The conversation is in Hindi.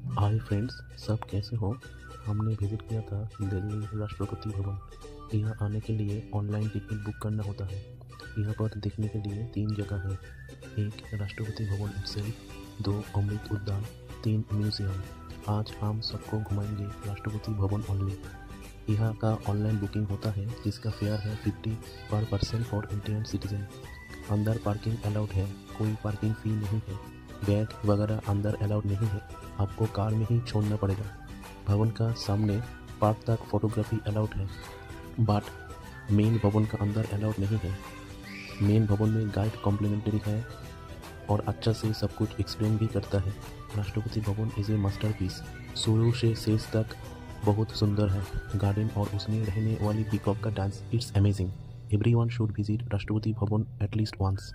हाय फ्रेंड्स, सब कैसे हो। हमने विजिट किया था दिल्ली राष्ट्रपति भवन। यहाँ आने के लिए ऑनलाइन टिकट बुक करना होता है। यहाँ पर देखने के लिए 3 जगह है। एक राष्ट्रपति भवन इटसेल्फ, 2 अमृत उद्यान, 3 म्यूजियम। आज हम सबको घुमाएंगे राष्ट्रपति भवन ओनली। यहाँ का ऑनलाइन बुकिंग होता है जिसका फेयर है 50 पर पर्सन फॉर इंडियन सिटीजन। अंदर पार्किंग अलाउड है, कोई पार्किंग फ़ी नहीं है। बैग वगैरह अंदर अलाउड नहीं है, आपको कार में ही छोड़ना पड़ेगा। भवन का सामने पार्क तक फोटोग्राफी अलाउड है, बट मेन भवन का अंदर अलाउड नहीं है। मेन भवन में गाइड कॉम्प्लीमेंट्री है और अच्छा से सब कुछ एक्सप्लेन भी करता है। Rashtrapati Bhavan is a masterpiece. शुरू से शेष तक बहुत सुंदर है। गार्डन और उसमें रहने वाली पीकॉक का dance, it's amazing. Everyone should visit Rashtrapati Bhavan at least once.